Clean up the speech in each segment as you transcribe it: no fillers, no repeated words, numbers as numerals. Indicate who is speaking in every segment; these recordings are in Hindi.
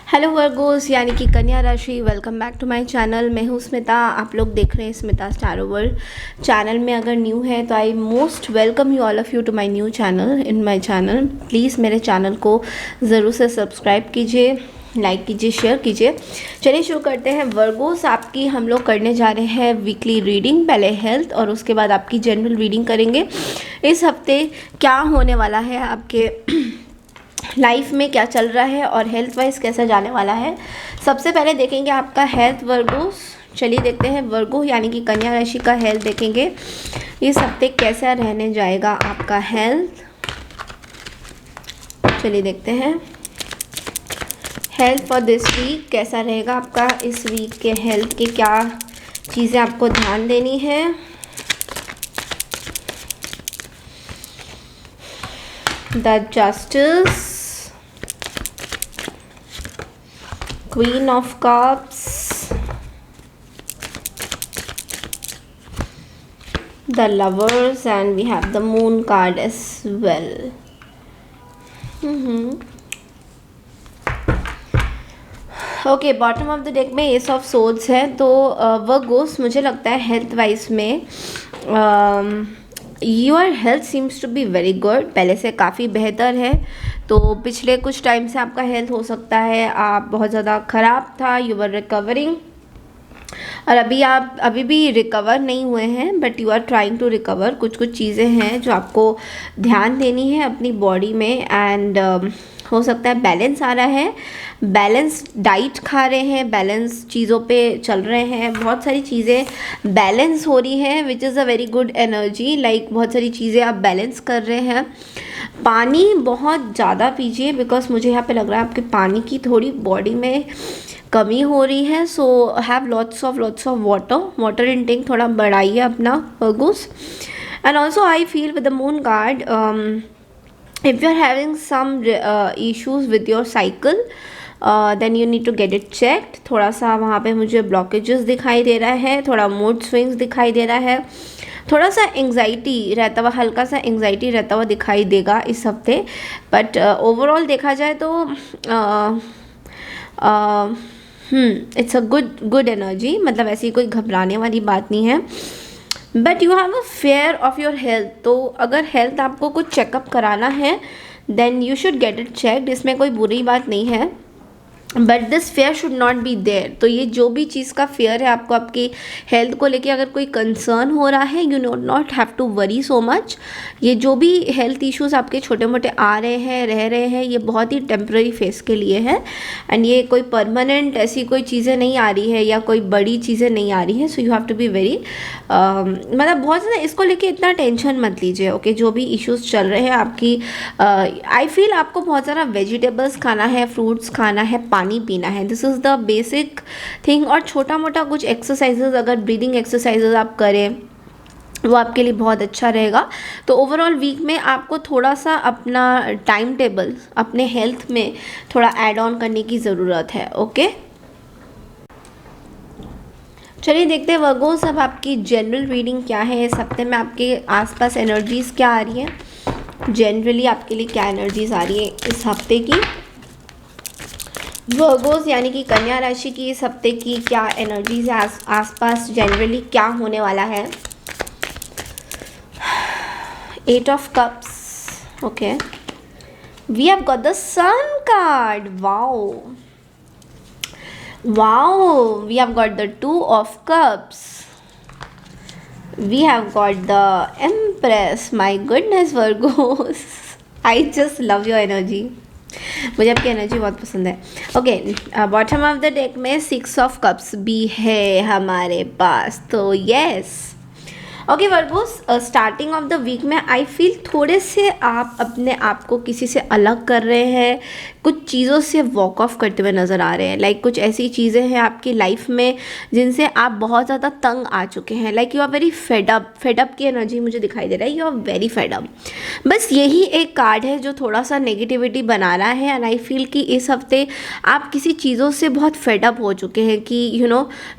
Speaker 1: हेलो वर्गोस यानी कि कन्या राशि, welcome back to my channel. मैं हूँ स्मिता। आप लोग देख रहे हैं स्मिता स्टारो वर्ल्ड चैनल में। अगर न्यू है तो I most welcome you all of you to my new channel in my channel. Please मेरे चैनल को ज़रूर से सब्सक्राइब कीजिए, लाइक कीजिए, शेयर कीजिए। चलिए शुरू करते हैं। वर्गोस आपकी हम लोग करने जा रहे हैं वीकली रीडिंग। पहले हेल्थ और उसके बाद आपकी जनरल रीडिंग करेंगे। इस हफ्ते क्या होने वाला है आपके लाइफ में, क्या चल रहा है और हेल्थ वाइज कैसा जाने वाला है। सबसे पहले देखेंगे आपका हेल्थ वर्गोस। चलिए देखते हैं वर्गो यानी कि कन्या राशि का हेल्थ देखेंगे। इस हफ्ते कैसा रहने जाएगा आपका हेल्थ। चलिए देखते हैं हेल्थ फॉर दिस वीक कैसा रहेगा आपका। इस वीक के हेल्थ के क्या चीज़ें आपको ध्यान देनी है। The justice, Queen of Cups, the Lovers, and we have the Moon card as well. Okay, bottom of the deck में एस ऑफ सोर्ड्स है। तो वह गोस मुझे लगता है हेल्थ वाइज में your health seems to be very good, पहले से काफ़ी बेहतर है। तो पिछले कुछ टाइम से आपका हेल्थ हो सकता है आप बहुत ज़्यादा ख़राब था, यू आर रिकवरिंग, और अभी आप अभी भी रिकवर नहीं हुए हैं, but you are trying to recover. कुछ कुछ चीज़ें हैं जो आपको ध्यान देनी है अपनी बॉडी में। एंड हो सकता है बैलेंस आ रहा है, बैलेंस डाइट खा रहे हैं, बैलेंस चीज़ों पे चल रहे हैं, बहुत सारी चीज़ें बैलेंस हो रही हैं, which is a very good energy. Like बहुत सारी चीज़ें आप बैलेंस कर रहे हैं। पानी बहुत ज़्यादा पीजिए, बिकॉज मुझे यहाँ पे लग रहा है आपके पानी की थोड़ी बॉडी में कमी हो रही है। So have lots of water intake थोड़ा बढ़ाइए अपना Virgo's. And also I feel with the moon card, if you're having some issues with your cycle, then you need to get it checked। थोड़ा सा वहाँ पे मुझे ब्लॉकेजेस दिखाई दे रहा है, थोड़ा मूड स्विंग्स दिखाई दे रहा है, थोड़ा सा एंग्जाइटी रहता हुआ, हल्का सा एंग्जाइटी रहता हुआ दिखाई देगा इस हफ्ते। बट ओवरऑल देखा जाए तो इट्स अ गुड एनर्जी, मतलब ऐसी कोई घबराने वाली बात नहीं है। But you have a fear of your health. तो अगर हेल्थ आपको कुछ चेकअप कराना है then you should get it checked, इसमें कोई बुरी बात नहीं है। But this fear should not be there. तो ये जो भी चीज़ का फेयर है आपको, आपकी हेल्थ को लेके अगर कोई कंसर्न हो रहा है, you not have to worry so much. ये जो भी हेल्थ इश्यूज आपके छोटे मोटे आ रहे हैं, रह रहे हैं, ये बहुत ही टेम्प्रेरी फेस के लिए है। एंड ये कोई परमानेंट ऐसी कोई चीज़ें नहीं आ रही है या कोई बड़ी चीज़ें नहीं आ रही हैं। So you have to be very, मतलब बहुत ज़्यादा इसको लेके इतना टेंशन मत लीजिए। ओके, जो भी इश्यूज चल रहे हैं आपकी, आई फील आपको बहुत ज़्यादा वेजिटेबल्स खाना है, फ्रूट्स खाना है, पानी पीना है। This is the basic thing. और छोटा मोटा कुछ एक्सरसाइजेज, अगर ब्रीदिंग एक्सरसाइजेज आप करें वो आपके लिए बहुत अच्छा रहेगा। तो ओवरऑल वीक में आपको थोड़ा सा अपना टाइम टेबल अपने हेल्थ में थोड़ा ऐड ऑन करने की ज़रूरत है। ओके, चलिए देखते हैं वर्गोस अब आपकी जनरल रीडिंग क्या है। इस हफ्ते में आपके आसपास एनर्जीज़ क्या आ रही हैं, जनरली आपके लिए क्या एनर्जीज़ आ रही है इस हफ्ते की। वर्गोस यानी कि कन्या राशि की इस हफ्ते की क्या एनर्जीज है, आसपास जनरली क्या होने वाला है। 8 of Cups, okay, we have got the Sun card, wow, we have got the 2 of Cups, we have got the Empress, my goodness Virgos, I just love your energy, मुझे आपकी एनर्जी बहुत पसंद है। Okay, bottom of the deck में 6 of Cups भी है हमारे पास। तो yes, okay Virgos, starting of the week में आई फील थोड़े से आप अपने आप को किसी से अलग कर रहे हैं, कुछ चीज़ों से वॉक ऑफ करते हुए नज़र आ रहे हैं। लाइक कुछ ऐसी चीज़ें हैं आपकी लाइफ में जिनसे आप बहुत ज़्यादा तंग आ चुके हैं। Like you are very fed up की एनर्जी मुझे दिखाई दे रहा है, यू आर वेरी फेडअप। बस यही एक कार्ड है जो थोड़ा सा नेगेटिविटी बना रहा है। एंड आई फील कि इस हफ्ते आप किसी चीज़ों से बहुत फेडअप हो चुके हैं कि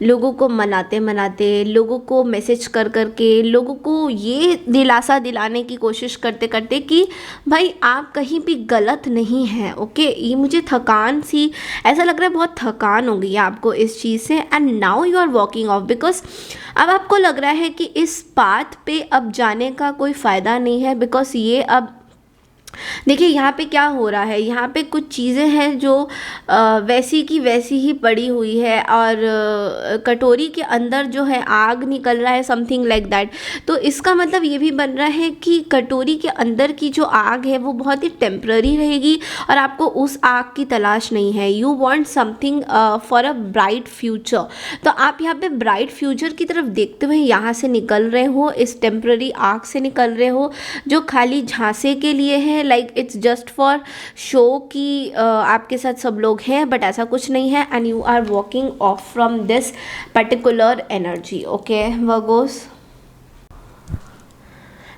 Speaker 1: लोगों को मनाते मनाते, लोगों को मैसेज कर करके, लोगों को ये दिलासा दिलाने की कोशिश करते करते कि भाई आप कहीं भी गलत नहीं हैं। ओके, ये मुझे थकान सी, ऐसा लग रहा है बहुत थकान हो गई है आपको इस चीज़ से, and now you are walking off because अब आपको लग रहा है कि इस पाथ पे अब जाने का कोई फ़ायदा नहीं है, बिकॉज ये अब देखिए यहाँ पे क्या हो रहा है, यहाँ पे कुछ चीज़ें हैं जो वैसी की वैसी ही पड़ी हुई है, और कटोरी के अंदर जो है आग निकल रहा है, समथिंग लाइक दैट। तो इसका मतलब ये भी बन रहा है कि कटोरी के अंदर की जो आग है वो बहुत ही टेम्प्ररी रहेगी, और आपको उस आग की तलाश नहीं है। You want something for a bright future. तो आप यहाँ पे ब्राइट फ्यूचर की तरफ देखते हुए यहाँ से निकल रहे हो, इस टेम्प्ररी आग से निकल रहे हो जो खाली झांसे के लिए है, like it's just for show कि आपके साथ सब लोग हैं, बट ऐसा कुछ नहीं है, and you are walking off from this particular energy. Okay Virgos,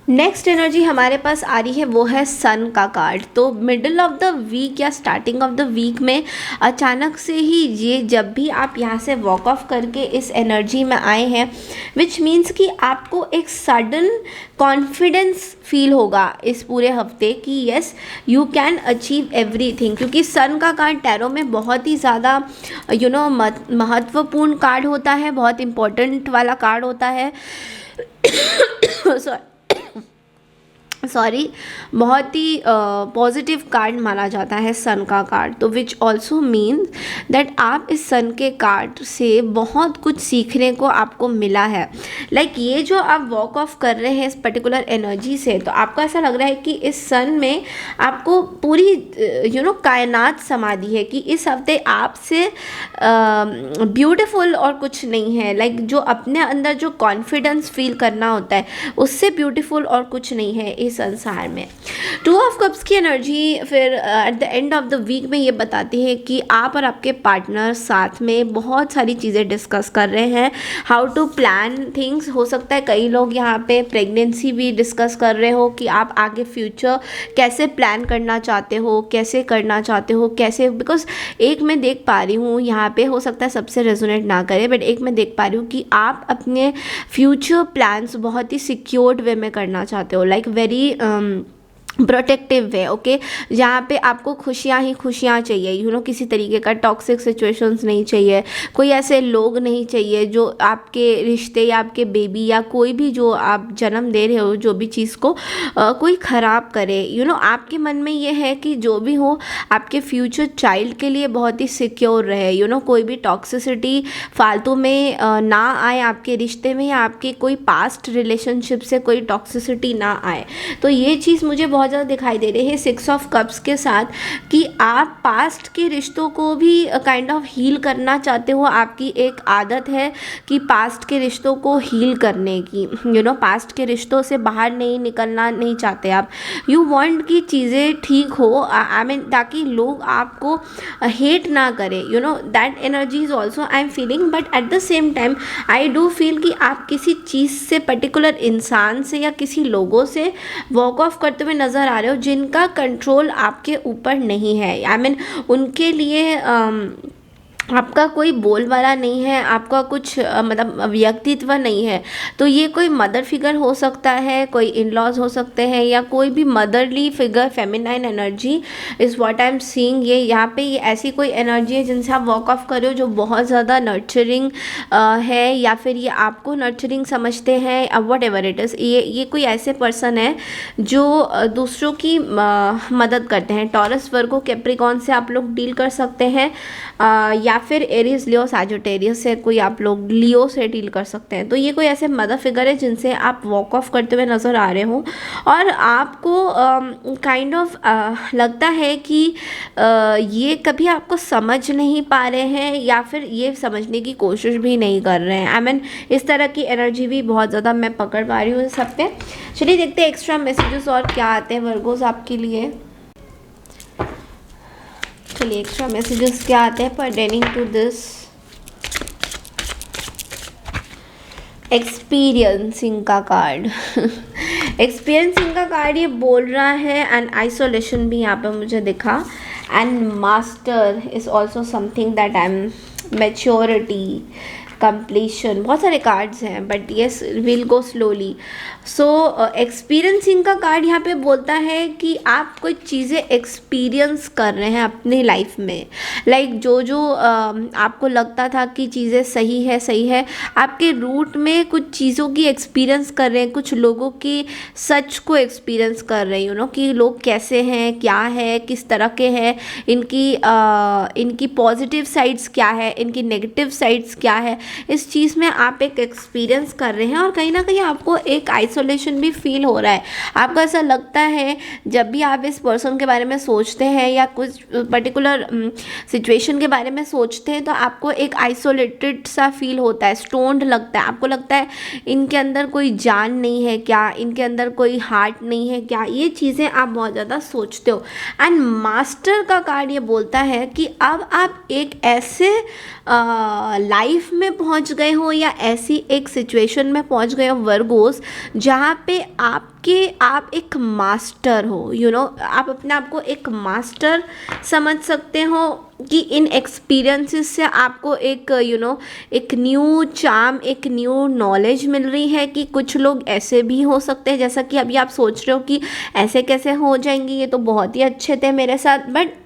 Speaker 1: next energy हमारे पास आ रही है वो है सन का कार्ड। तो मिडल ऑफ द वीक या स्टार्टिंग ऑफ द वीक में अचानक से ही ये, जब भी आप यहाँ से वॉक ऑफ करके इस एनर्जी में आए हैं, विच मीन्स कि आपको एक सडन कॉन्फिडेंस फील होगा इस पूरे हफ्ते कि yes you can achieve everything, क्योंकि सन का कार्ड टैरो में बहुत ही ज़्यादा महत्वपूर्ण कार्ड होता है, बहुत इंपॉर्टेंट वाला कार्ड होता है सॉरी बहुत ही पॉजिटिव कार्ड माना जाता है सन का कार्ड। तो विच ऑल्सो मीन्स दैट आप इस सन के कार्ड से बहुत कुछ सीखने को आपको मिला है। लाइक ये जो आप वॉक ऑफ कर रहे हैं इस पर्टिकुलर एनर्जी से, तो आपको ऐसा लग रहा है कि इस सन में आपको पूरी कायनात समा दी है, कि इस हफ्ते आपसे ब्यूटीफुल और कुछ नहीं है। लाइक जो अपने अंदर जो कॉन्फिडेंस फील करना होता है, उससे ब्यूटीफुल और कुछ नहीं है इस संसार में। टू ऑफ कप्स की एनर्जी फिर at the end of the week में ये बताती है कि आप और आपके पार्टनर साथ में बहुत सारी चीज़ें डिस्कस कर रहे हैं, हाउ टू प्लान थिंग्स। हो सकता है कई लोग यहाँ पे प्रेगनेंसी भी डिस्कस कर रहे हो कि आप आगे फ्यूचर कैसे प्लान करना चाहते हो, कैसे करना चाहते हो, कैसे, बिकॉज एक मैं देख पा रही हूँ यहाँ पे, हो सकता है सबसे रेजोनेट ना करे, बट एक मैं देख पा रही हूँ कि आप अपने फ्यूचर प्लान्स बहुत ही सिक्योर्ड वे में करना चाहते हो, लाइक वेरी प्रोटेक्टिव वे। ओके, जहाँ पे आपको खुशियाँ ही खुशियाँ चाहिए, किसी तरीके का टॉक्सिक सिचुएशंस नहीं चाहिए, कोई ऐसे लोग नहीं चाहिए जो आपके रिश्ते या आपके बेबी या कोई भी जो आप जन्म दे रहे हो जो भी चीज़ को कोई ख़राब करे। आपके मन में ये है कि जो भी हो आपके फ्यूचर चाइल्ड के लिए बहुत ही सिक्योर रहे, कोई भी टॉक्सिसिटी फालतू में ना आए आपके रिश्ते में, या आपके कोई पास्ट रिलेशनशिप से कोई टॉक्सिसिटी ना आए। तो ये चीज़ मुझे बहुत ज़्यादा दिखाई दे रही है 6 ऑफ कप्स के साथ, कि आप पास्ट के रिश्तों को भी काइंड ऑफ हील करना चाहते हो। आपकी एक आदत है कि पास्ट के रिश्तों को हील करने की, पास्ट के रिश्तों से बाहर नहीं निकलना नहीं चाहते आप। यू वांट कि चीज़ें ठीक हो, आई मीन ताकि लोग आपको हेट ना करें, that energy is also I am feeling. But at the same time I do feel कि आप किसी चीज़ से, पर्टिकुलर इंसान से या किसी लोगों से वॉक ऑफ करते हुए नज़र आ रहे हो जिनका कंट्रोल आपके ऊपर नहीं है। आई मीन उनके लिए आपका कोई बोलबाला नहीं है, आपका कुछ मतलब व्यक्तित्व नहीं है। तो ये कोई मदर फिगर हो सकता है, कोई इन लॉज हो सकते हैं, या कोई भी motherly figure, feminine energy is what I am seeing. ये यहाँ पे ये ऐसी कोई एनर्जी है जिनसे आप वॉक ऑफ कर रहे हो जो बहुत ज़्यादा नर्चरिंग है, या फिर ये आपको नर्चरिंग समझते हैं, अब वट एवर इट इज़। ये कोई ऐसे पर्सन है जो दूसरों की मदद करते हैं। टॉरस, वर्गो, कैप्रिकॉन से आप लोग डील कर सकते हैं, या फिर एरीज, लियो, सैजिटेरियस से कोई आप लोग लियो से डील कर सकते हैं। तो ये कोई ऐसे मदर फिगर है जिनसे आप वॉक ऑफ करते हुए नज़र आ रहे हो, और आपको काइंड ऑफ लगता है कि ये कभी आपको समझ नहीं पा रहे हैं, या फिर ये समझने की कोशिश भी नहीं कर रहे हैं। आई मीन इस तरह की एनर्जी भी बहुत ज़्यादा मैं पकड़ पा रही हूँ इस हफ्ते। चलिए देखते हैं एक्स्ट्रा मैसेजेस और क्या आते हैं वर्गोस आपके लिए। चलिए एक्स्ट्रा मैसेजेस क्या आते हैं पर्टेनिंग टू दिस एक्सपीरियंसिंग का कार्ड। एक्सपीरियंसिंग का कार्ड ये बोल रहा है, एंड आइसोलेशन भी यहाँ पे मुझे दिखा, and master is also something that I am maturity, completion, बहुत सारे कार्ड्स हैं but yes will go slowly. So experiencing का कार्ड यहाँ पे बोलता है कि आप कोई चीज़ें एक्सपीरियंस कर रहे हैं अपनी लाइफ में। लाइक जो जो आपको लगता था कि चीज़ें सही है, आपके रूट में कुछ चीज़ों की एक्सपीरियंस कर रहे हैं, कुछ लोगों की सच को एक्सपीरियंस कर रहे हैं, कि लोग कैसे हैं, क्या है, किस तरह के हैं, इनकी पॉजिटिव साइड्स क्या है, इनकी नेगेटिव साइड्स क्या है। इस चीज़ में आप एक एक्सपीरियंस कर रहे हैं और कहीं ना कहीं आपको एक आइसोलेशन भी फील हो रहा है। आपको ऐसा लगता है जब भी आप इस पर्सन के बारे में सोचते हैं या कुछ पर्टिकुलर सिचुएशन के बारे में सोचते हैं तो आपको एक आइसोलेटेड सा फील होता है, स्टोन्ड लगता है। आपको लगता है इनके अंदर कोई जान नहीं है क्या, इनके अंदर कोई हार्ट नहीं है क्या, ये चीज़ें आप बहुत ज़्यादा सोचते हो। एंड मास्टर का कार्ड ये बोलता है कि अब आप एक ऐसे लाइफ में पहुंच गए हो या ऐसी एक सिचुएशन में पहुंच गए हो वर्गोस, जहाँ पे आप एक मास्टर हो। आप अपने आप को एक मास्टर समझ सकते हो कि इन एक्सपीरियंसेस से आपको एक एक न्यू चार्म, एक न्यू नॉलेज मिल रही है कि कुछ लोग ऐसे भी हो सकते हैं। जैसा कि अभी आप सोच रहे हो कि ऐसे कैसे हो जाएंगे, ये तो बहुत ही अच्छे थे मेरे साथ, बट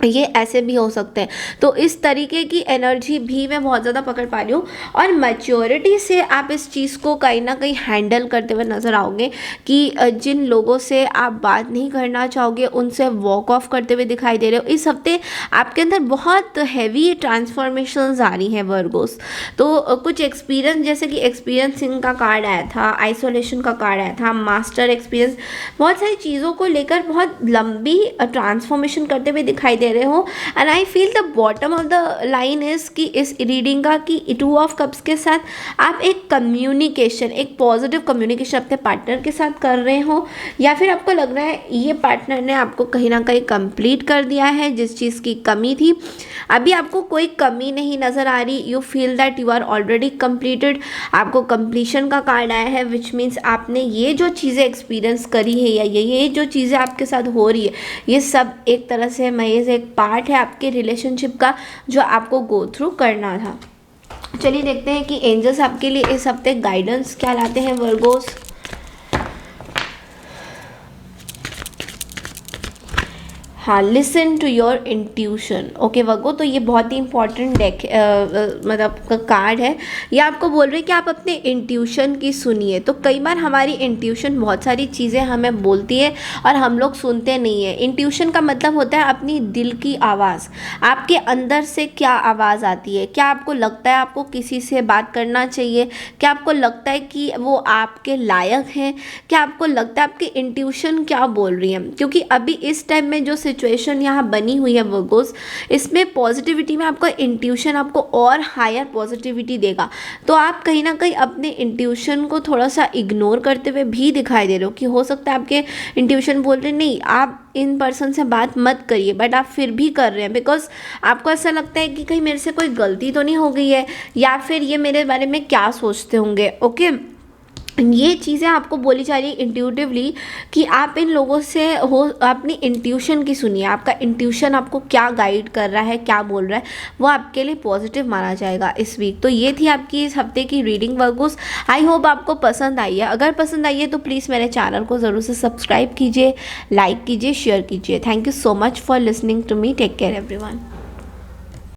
Speaker 1: ये ऐसे भी हो सकते हैं। तो इस तरीके की एनर्जी भी मैं बहुत ज़्यादा पकड़ पा रही हूँ और मैच्योरिटी से आप इस चीज़ को कहीं ना कहीं हैंडल करते हुए नज़र आओगे कि जिन लोगों से आप बात नहीं करना चाहोगे उनसे वॉक ऑफ करते हुए दिखाई दे रहे हो। इस हफ्ते आपके अंदर बहुत हैवी ट्रांसफॉर्मेशंस आ रही हैं वर्गोस। तो कुछ एक्सपीरियंस, जैसे कि एक्सपीरियंसिंग का कार्ड आया था, आइसोलेशन का कार्ड आया था, मास्टर एक्सपीरियंस, बहुत सारी चीज़ों को लेकर बहुत लंबी ट्रांसफॉर्मेशन करते हुए दिखाई दे रहे हो। And I feel the bottom of the line is कि इस रीडिंग का कि 2 ऑफ कप्स के साथ आप एक कम्युनिकेशन, एक पॉजिटिव कम्युनिकेशन अपने पार्टनर के साथ कर रहे हो, या फिर आपको लग रहा है ये पार्टनर ने आपको कहीं ना कहीं कंप्लीट कर दिया है जिस चीज़ की कमी थी। अभी आपको कोई कमी नहीं नज़र आ रही, you feel that you are already completed. आपको कंप्लीशन का कार्ड आया है विच मीन्स आपने ये जो चीज़ें एक्सपीरियंस करी है या ये जो चीज़ें आपके साथ हो रही है, ये सब एक तरह से महज एक पार्ट है आपके रिलेशनशिप का जो आपको गो थ्रू करना था। चलिए देखते हैं कि एंजल्स आपके लिए इस हफ्ते गाइडेंस क्या लाते हैं वर्गोस। हाँ, listen to your intuition. Okay Virgo, तो ये बहुत ही इंपॉर्टेंट डेक मतलब कार्ड है। ये आपको बोल रहे हैं कि आप अपने इंट्यूशन की सुनिए। तो कई बार हमारी इंट्यूशन बहुत सारी चीज़ें हमें बोलती है और हम लोग सुनते नहीं है। इंट्यूशन का मतलब होता है अपनी दिल की आवाज़। आपके अंदर से क्या आवाज़ आती है, क्या आपको लगता है आपको किसी से बात करना चाहिए, क्या आपको लगता है कि वो आपके लायक हैं, क्या आपको लगता है आपकी इंट्यूशन क्या बोल रही है। क्योंकि अभी इस टाइम में जो सिचुएशन यहाँ बनी हुई है वर्गोस, इसमें पॉजिटिविटी में आपका इंट्यूशन आपको और हायर पॉजिटिविटी देगा। तो आप कहीं ना कहीं अपने इंट्यूशन को थोड़ा सा इग्नोर करते हुए भी दिखाई दे रहे हो कि हो सकता है आपके इंट्यूशन बोल रहे नहीं आप इन पर्सन से बात मत करिए, बट आप फिर भी कर रहे हैं बिकॉज आपको ऐसा लगता है कि कहीं मेरे से कोई गलती तो नहीं हो गई है, या फिर ये मेरे बारे में क्या सोचते होंगे। ओके, ये चीज़ें आपको बोली जा रही है इंट्यूटिवली कि आप इन लोगों से हो, अपनी इंट्यूशन की सुनिए। आपका इंट्यूशन आपको क्या गाइड कर रहा है, क्या बोल रहा है, वो आपके लिए पॉजिटिव माना जाएगा इस वीक। तो ये थी आपकी इस हफ्ते की रीडिंग वर्गोस। आई होप आपको पसंद आई है। अगर पसंद आई है तो प्लीज़ मेरे चैनल को ज़रूर से सब्सक्राइब कीजिए, लाइक कीजिए, शेयर कीजिए। Thank you so much for listening to me. Take care everyone.